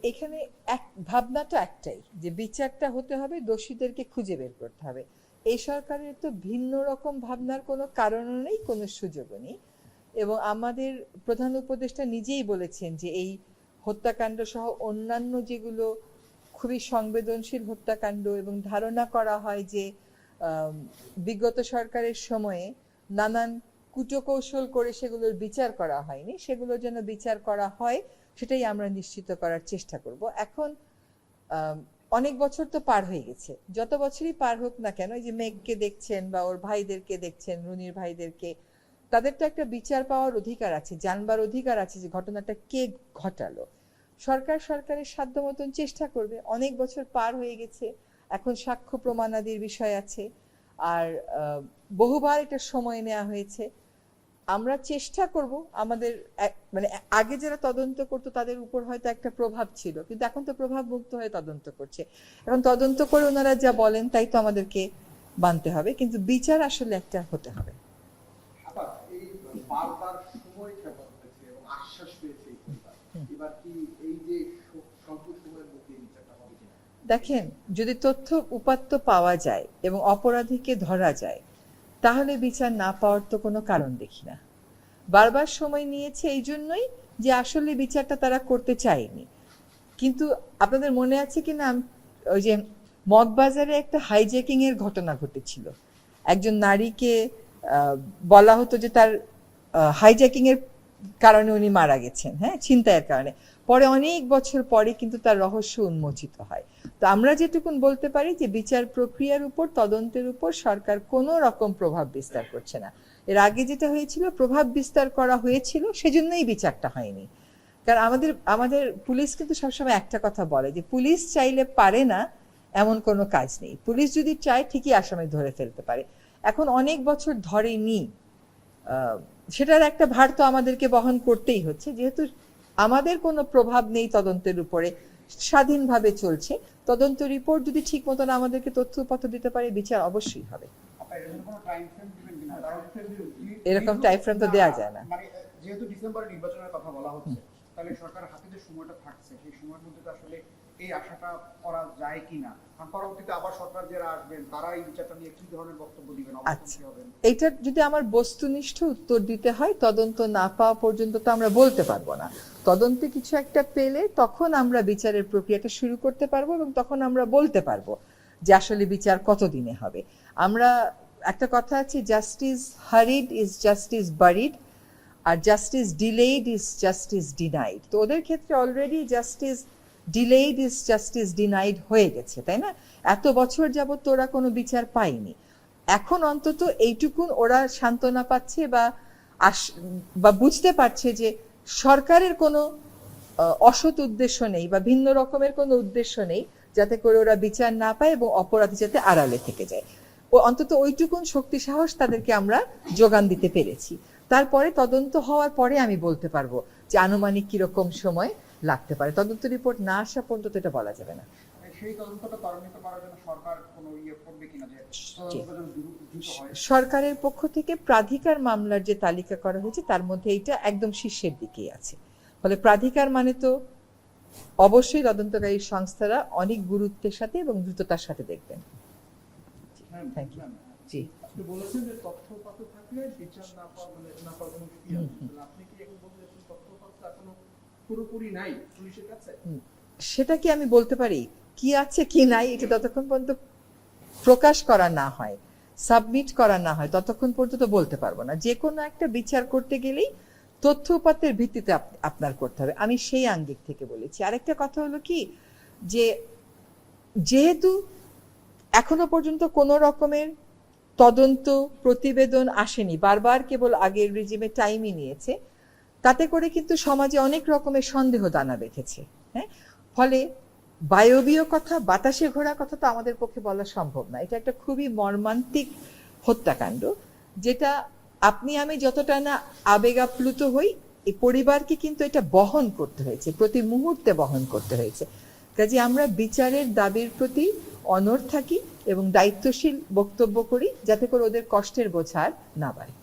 এখানে এক ভাবনাটা একটাই, যে বিচারটা হতে হবে, দোষীদেরকে খুঁজে বের করতে হবে। এই সরকারের তো ভিন্ন রকম ভাবনার কোনো কারণও নেই, কোনো সুযোগও নেই। এবং আমাদের প্রধান উপদেষ্টা নিজেই বলেছেন যে এই হত্যাকাণ্ড সহ অন্যান্য যেগুলো খুবই সংবেদনশীল হত্যাকাণ্ড, এবং ধারণা করা হয় যে বিগত সরকারের সময়ে নানান কুটকৌশল করে সেগুলোর বিচার করা হয়নি, সেগুলো যেন বিচার করা হয় সেটাই আমরা নিশ্চিত করার চেষ্টা করব। এখন অনেক বছর তো পার হয়ে গেছে, যত বছরই পার হোক না কেন, এই যে মেঘকে দেখছেন বা ওর ভাইদেরকে দেখছেন, রুনির ভাইদেরকে, তাদের তো একটা বিচার পাওয়ার অধিকার আছে, জানবার অধিকার আছে যে ঘটনাটা কে ঘটালো। সরকারের সাধ্য মতন চেষ্টা করবে। অনেক বছর পার হয়ে গেছে, এখন সাক্ষ্য প্রমাণাদির বিষয় আছে, আর বহুবার এটা সময় নেওয়া হয়েছে। আমরা চেষ্টা করব, আমাদের মানে আগে যারা তদন্ত করতো তাদের উপর হয়তো একটা প্রভাব ছিল, কিন্তু এখন তো প্রভাব মুক্ত হয়ে তদন্ত করছে। এখন তদন্ত করে ওনারা যা বলেন তাই তো আমাদেরকে মানতে হবে, কিন্তু বিচার আসলে একটা হতে হবে। দেখেন, যদি তথ্য উপাত্ত পাওয়া যায় এবং অপরাধীকে ধরা যায়, তাহলে বিচার না পাওয়ার তো কোনো কারণ দেখি না। বারবার সময় নিয়েছে এই জন্যই যে আসলে বিচারটা তারা করতে চায়নি। কিন্তু আপনাদের মনে আছে কিনা, ওই যে মগবাজারে একটা হাইজ্যাকিং এর ঘটনা ঘটেছিল, একজন নারীকে বলা হতো যে তার হাইজ্যাকিং এর কারণে উনি মারা গেছেন, হ্যাঁ, ছিনতাইয়ের কারণে। পরে অনেক বছর পরে কিন্তু তার রহস্য উন্মোচিত হয়। তো আমরা যেটুকুন বলতে পারি যে বিচার প্রক্রিয়ার উপর, তদন্তের উপর সরকার কোনো রকম প্রভাব বিস্তার করছে না। এর আগে যেটা হয়েছিল, প্রভাব বিস্তার করা হয়েছিল, সেজন্যই বিচারটা হয়নি। কারণ আমাদের পুলিশ কিন্তু সবসময় একটা কথা বলে যে পুলিশ চাইলে পারে না এমন কোনো কাজ নেই, পুলিশ যদি চায় ঠিকই আসামি ধরে ফেলতে পারে। এখন অনেক বছর ধরেনি, সেটার একটা ভার তো আমাদেরকে বহন করতেই হচ্ছে, যেহেতু আমাদের কোনো প্রভাব নেই তদন্তের উপরে, স্বাধীনভাবে চলছে। তদন্ত রিপোর্ট যদি ঠিক মতন আমাদেরকে তথ্য উপাত্ত দিতে পারে, বিচার অবশ্যই হবে। এরকম টাইম ফ্রেম তো দেওয়া যায় না। যেহেতু ডিসেম্বরে নির্বাচনের কথা বলা হচ্ছে, তাহলে সরকার হাতে যে সময়টা থাকছে সেই সময়ের মধ্যে আসলে এই আশাটা করা যায় কিনা, পরবর্তীতে আবার সরকার যারা আসবেন তারা এই বিচারটা নিয়ে কি ধরনের বক্তব্য দিবেন, আচ্ছা, এইটা যদি আমার বস্তুনিষ্ঠ উত্তর দিতে হয়, তদন্ত না পাওয়া পর্যন্ত তো আমরা বলতে পারবো না। তদন্তে কিছু একটা পেলে তখন আমরা বিচারের প্রক্রিয়াটা শুরু করতে পারবো, এবং তখন আমরা বলতে পারবো যে আসলে বিচার কতদিনে হবে। আমরা একটা কথা আছে, justice hurried is justice buried, আর justice delayed is justice denied. তো ওদের ক্ষেত্রে already justice delayed is justice denied হয়ে গেছে, তাই না? এত বছর যাবত ওরা কোনো বিচার পায়নি। এখন অন্তত এইটুকুন ওরা সান্ত্বনা পাচ্ছে বা বুঝতে পারছে যে সরকারের কোনো অসৎ উদ্দেশ্য নেই বা ভিন্ন রকমের কোনো উদ্দেশ্য নেই যাতে করে ওরা বিচার না পায় এবং অপরাধী যাতে আড়ালে থেকে যায়। ও অন্তত ওইটুকুন শক্তি সাহস তাদেরকে আমরা যোগান দিতে পেরেছি। তারপরে তদন্ত হওয়ার পরে আমি বলতে পারবো যে আনুমানিক কিরকম সময় লাগতে পারে। তদন্ত রিপোর্ট না আসা পর্যন্ত এটা বলা যাবে না। সরকারের পক্ষ থেকে প্রাধিকার মামলার যে তালিকা করা হয়েছে তার মধ্যে এইটা একদম শীর্ষের দিকেই আছে। ফলে প্রাধিকার মানে তো অবশ্যই তদন্তকারী সংস্থারা অনেক গুরুত্বের সাথে এবং দ্রুততার সাথে দেখবেন। জি, আপনি বলেছেন যে তথ্য উপাত্ত থাকলে বিচার না পাওয়া কোনো কি হবে, আপনি কি এখন বলছেন তথ্য উপাত্ত এখনো পুরোপুরি নাই পুলিশের কাছে? সেটা কি আমি বলতে পারি? কি আছে কি নাই এটা ততক্ষণ পর্যন্ত প্রকাশ করা না হয়, সাবমিট করা না হয়, ততক্ষণ পর্যন্ত বলতে পারবো না। যে কোনো একটা বিচার করতে গেলেই তথ্য উপাত্তের ভিত্তিতে আপনার করতে হবে, আমি সেই আঙ্গিক থেকে বলেছি। আরেকটা কথা হলো কি, যে যেহেতু এখনো পর্যন্ত কোনো রকমের তদন্ত প্রতিবেদন আসেনি, বারবার কেবল আগের রেজিমে টাইমই নিয়েছে, তাতে করে কিন্তু সমাজে অনেক রকমের সন্দেহ দানা বেঁধেছে। হ্যাঁ, ফলে বায়বীয় কথা, বাতাসে ঘোরা কথা তো আমাদের পক্ষে বলা সম্ভব না। এটা একটা খুবই মর্মান্তিক হত্যাকাণ্ড, যেটা আপনি আমি যতটা না আবেগ আপ্লুত হই, এই পরিবারকে কিন্তু এটা বহন করতে হয়েছে, প্রতি মুহূর্তে বহন করতে হয়েছে। কাজে আমরা বিচারের দাবির প্রতি অনড় থাকি এবং দায়িত্বশীল বক্তব্য করি, যাতে করে ওদের কষ্টের বোঝা আর না বাড়ে।